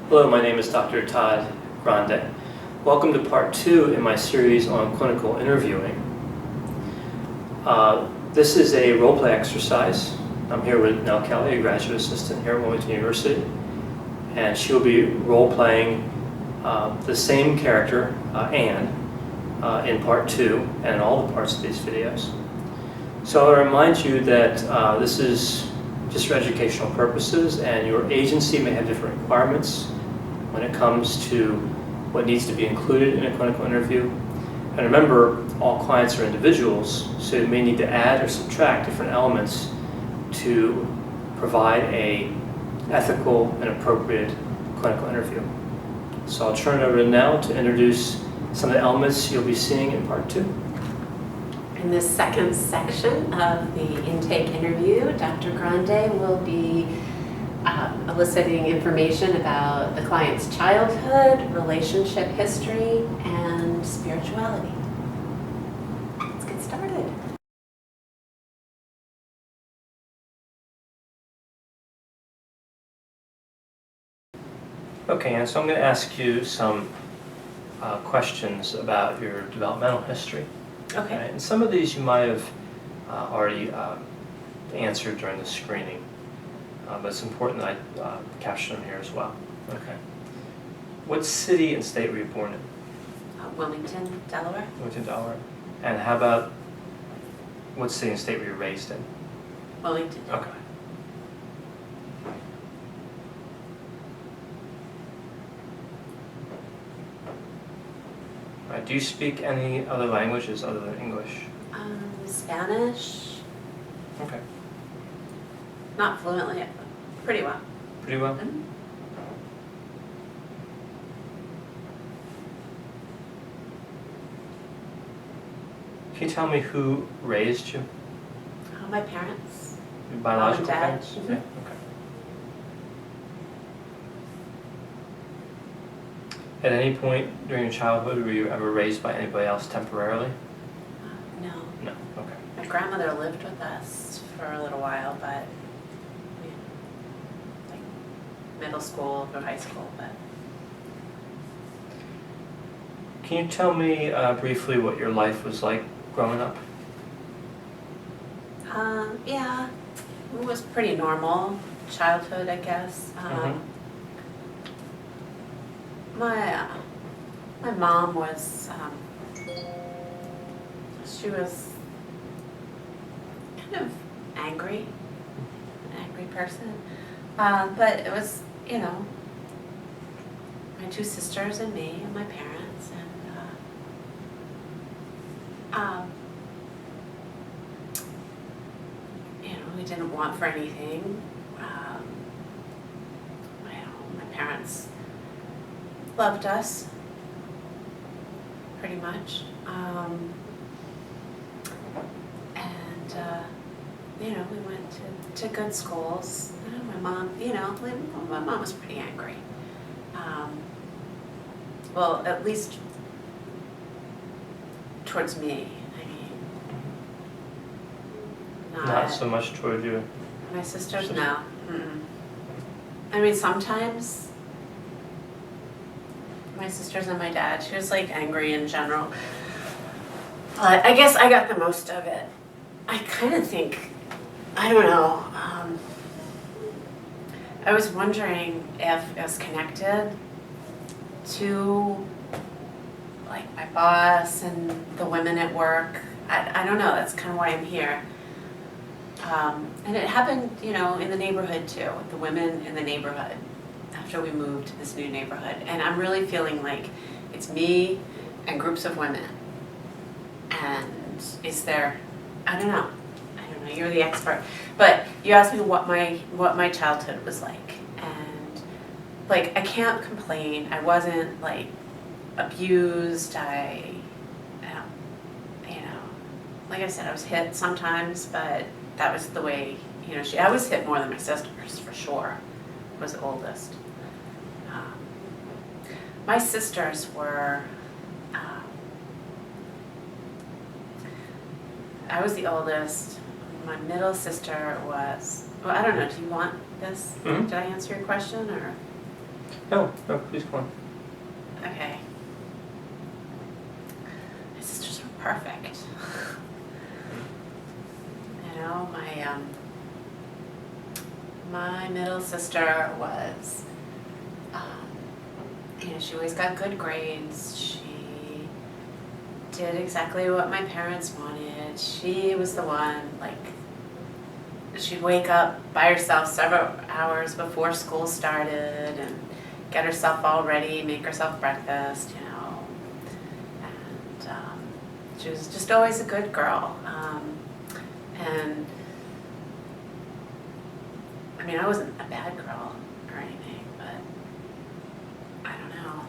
Hello, my name is Dr. Todd Grande. Welcome to part 2 in my series on clinical interviewing. This is a role-play exercise. I'm here with Nell Kelly, a graduate assistant here at Wilmington University, and she'll be role-playing the same character, Anne, in part 2 and in all the parts of these videos. So I'll remind you that this is just for educational purposes, and your agency may have different requirements when it comes to what needs to be included in a clinical interview. And remember, all clients are individuals, so you may need to add or subtract different elements to provide an ethical and appropriate clinical interview. So I'll turn it over to Nell to introduce some of the elements you'll be seeing in part 2. In this second section of the intake interview, Dr. Grande will be eliciting information about the client's childhood, relationship history, and spirituality. Let's get started. Okay, and so I'm going to ask you some questions about your developmental history. Okay. And some of these you might have already answered during the screening, but it's important that I capture them here as well. Okay. What city and state were you born in? Wilmington, Delaware. Wilmington, Delaware. And how about what city and state were you raised in? Wilmington. Okay. All right. Do you speak any other languages other than English? Spanish. Okay. Not fluently, pretty well. Pretty well? Mm-hmm. Can you tell me who raised you? My parents. Your biological Mom and Dad. parents? Mm-hmm. Yeah, okay. At any point during your childhood, were you ever raised by anybody else temporarily? No. No, okay. My grandmother lived with us for a little while, but like middle school or high school. But Can you tell me briefly what your life was like growing up? yeah, it was pretty normal childhood, I guess. My mom was she was kind of angry, an angry person, but it was, you know, my two sisters and me and my parents, and you know, we didn't want for anything. My parents loved us pretty much, and you know, we went to good schools. My mom, you know, my mom was pretty angry. Well, at least towards me. I mean, Not so much toward you. My sisters, no. Mm-mm. I mean, sometimes my sisters and my dad, she was like angry in general. But I guess I got the most of it. I kind of think, I don't know, I was wondering if it was connected to like my boss and the women at work. I don't know, that's kind of why I'm here. And it happened, you know, in the neighborhood too, the women in the neighborhood after we moved to this new neighborhood. And I'm really feeling like it's me and groups of women. And is there, I don't know, you're the expert. But you asked me what my childhood was like. And like, I can't complain. I wasn't like abused. I don't, you know, like I said, I was hit sometimes, but that was the way, you know, I was hit more than my sisters, for sure. I was the oldest. My sisters were, I was the oldest. My middle sister was, well, I don't know, do you want this? Mm-hmm. Did I answer your question, or? No, please go on. Okay. My sisters were perfect. You know, my middle sister was, you know, she always got good grades. She did exactly what my parents wanted. She was the one, like, she'd wake up by herself several hours before school started and get herself all ready, make herself breakfast, you know. And she was just always a good girl. And I mean, I wasn't a bad girl or anything, but I don't know.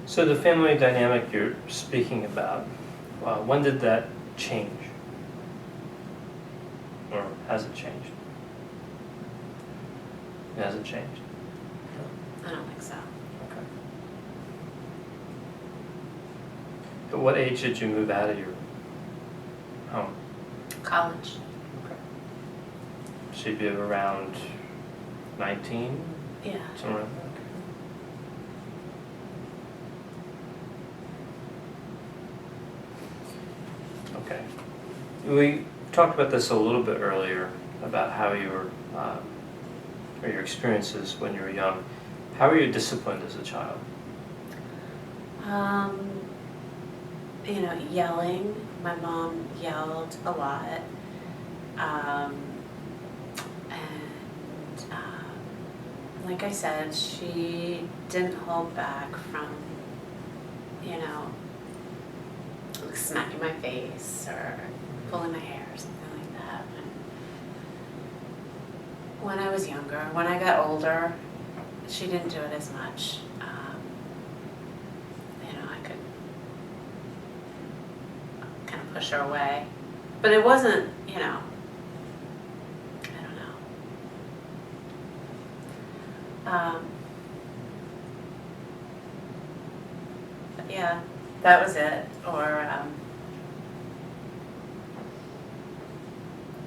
So the family dynamic you're speaking about, when did that change? Or has it changed? It hasn't changed. I don't think so. Okay. At what age did you move out of your home? College. Okay. So you'd be around 19? Yeah. Somewhere around there. Okay. We talked about this a little bit earlier, about how you were, or your experiences when you were young. How were you disciplined as a child? You know, yelling. My mom yelled a lot. Like I said, she didn't hold back from, you know, like smacking my face or pulling my hair or something like that. When I was younger, when I got older, she didn't do it as much. You know, I could kind of push her away. But it wasn't, you know, I don't know. But yeah, that was it. Or,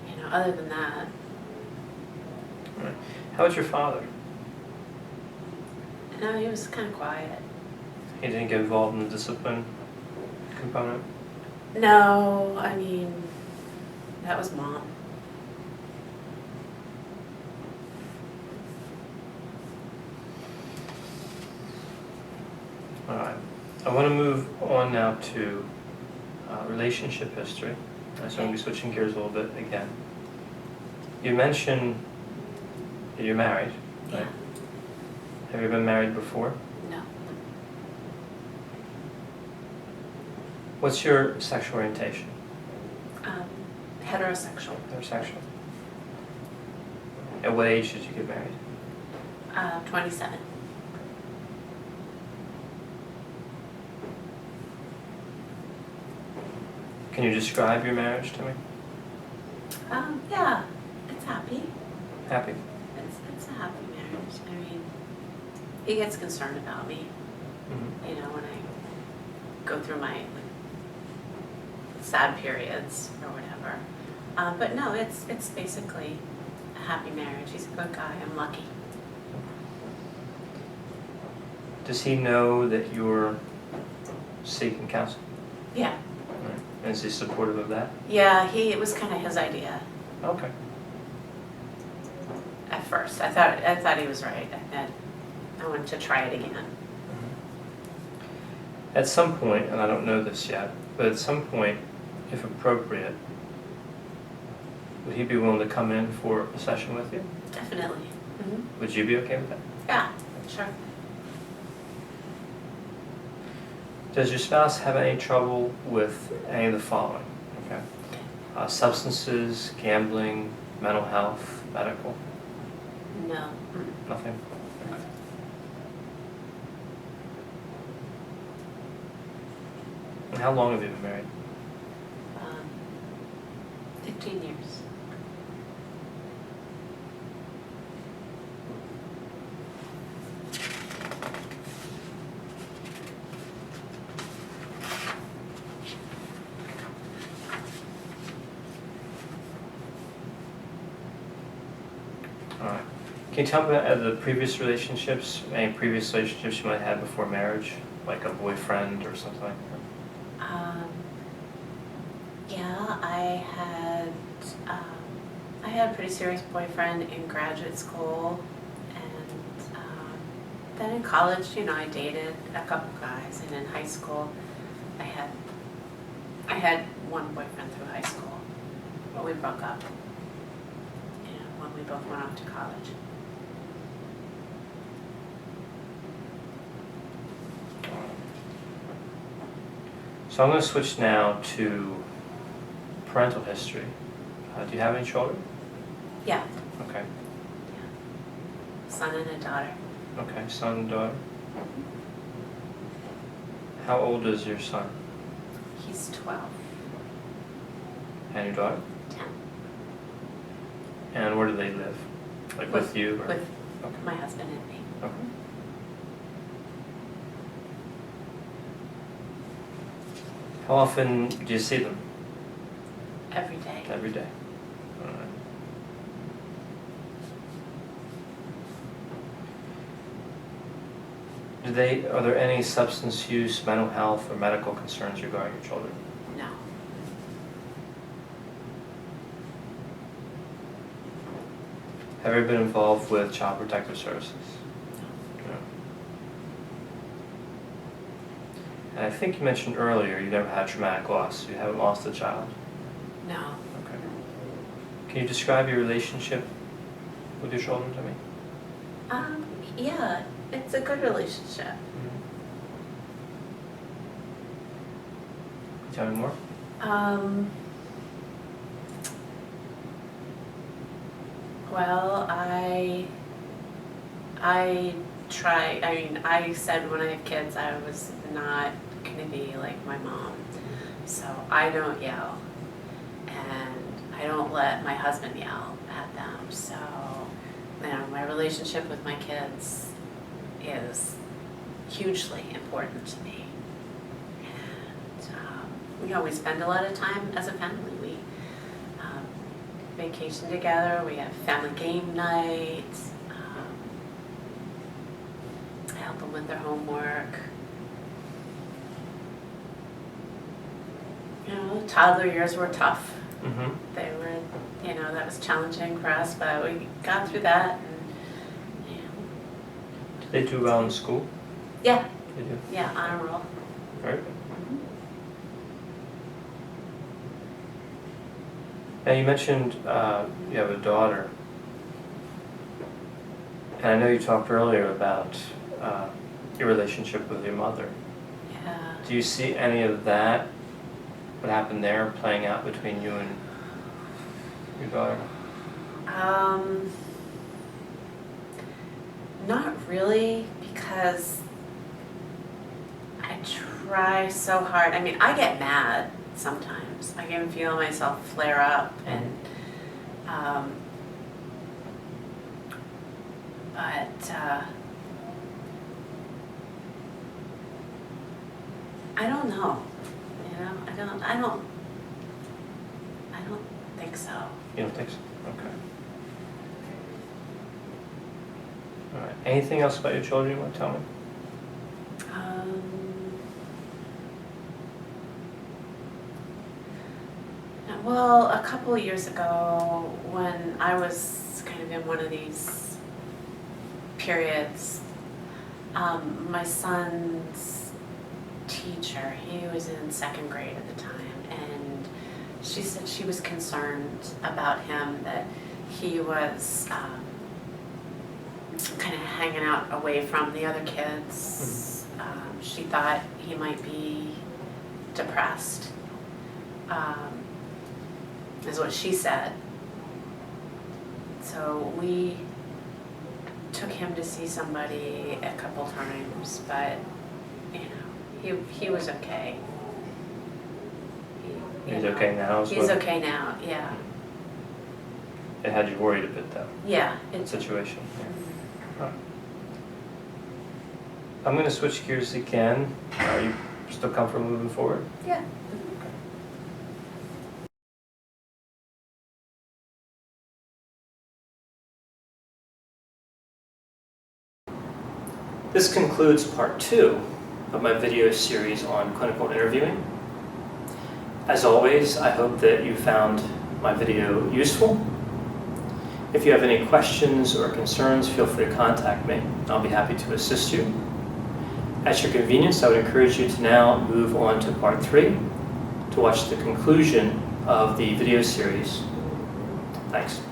you know, other than that. Right. How was your father? No, he was kind of quiet. He didn't get involved in the discipline component? No, I mean, that was Mom. All right. I want to move on now to relationship history. So I'm going to be switching gears a little bit again. You mentioned that you're married, right? Yeah. Have you been married before? No. What's your sexual orientation? Heterosexual. Heterosexual. At what age did you get married? 27. Can you describe your marriage to me? Yeah, it's happy. Happy? It's a happy marriage. I mean, he gets concerned about me, Mm-hmm. you know, when I go through my sad periods or whatever. But no, it's basically a happy marriage. He's a good guy. I'm lucky. Does he know that you're seeking counsel? Yeah. Right. Is he supportive of that? Yeah, it was kind of his idea Okay. at first. I thought he was right. I wanted to try it again. At some point, and I don't know this yet, but at some point, if appropriate, would he be willing to come in for a session with you? Definitely. Mm-hmm. Would you be okay with that? Yeah, sure. Does your spouse have any trouble with any of the following? Okay. Substances, gambling, mental health, medical? No. Mm-mm. Nothing? Okay. And how long have you been married? 15 years. All right. Can you tell me about the previous relationships, any previous relationships you might have had before marriage, like a boyfriend or something like that? Yeah, I had a pretty serious boyfriend in graduate school, and then in college, I dated a couple guys, and in high school, I had one boyfriend through high school, but we broke up, when we both went off to college. So I'm going to switch now to parental history. Do you have any children? Yeah, Okay. son and a daughter. Okay, son and daughter. How old is your son? He's 12. And your daughter? 10. And where do they live? Like with you? Or? With Okay. my husband and me. Okay. How often do you see them? Every day. Every day. All right. Are there any substance use, mental health, or medical concerns regarding your children? No. Have you ever been involved with Child Protective Services? No. And I think you mentioned earlier you never had traumatic loss. You haven't lost a child? No. Okay. Can you describe your relationship with your children to me? Yeah, it's a good relationship. Tell me more. Well, I said when I had kids I was not going to be like my mom. So I don't yell, and I don't let my husband yell at them. So, my relationship with my kids is hugely important to me. And we spend a lot of time as a family. We vacation together. We have family game nights. I help them with their homework. Toddler years were tough. Mm-hmm. They were, that was challenging for us, but we got through that. And, Do they do well in school? Yeah. They do? Yeah, honor roll. Very good. Now you mentioned you have a daughter, and I know you talked earlier about your relationship with your mother. Yeah. Do you see any of that, what happened there, playing out between you and your daughter? Not really, because I try so hard. I get mad sometimes. I can feel myself flare up, and but I don't know. I don't think so. You don't think so? Okay. All right. Anything else about your children you want to tell me? Well, a couple of years ago, when I was kind of in one of these periods, my son's teacher, he was in second grade at the time, and she said she was concerned about him, that he was kind of hanging out away from the other kids. She thought he might be depressed. Is what she said. So we took him to see somebody a couple times, but he was okay. He's okay now as well? He's okay now, yeah. It had you worried a bit though? Yeah. Situation. Yeah. Right. I'm going to switch gears again. Are you still comfortable moving forward? Yeah. This concludes part 2 of my video series on clinical interviewing. As always, I hope that you found my video useful. If you have any questions or concerns, feel free to contact me. I'll be happy to assist you. At your convenience, I would encourage you to now move on to part 3 to watch the conclusion of the video series. Thanks.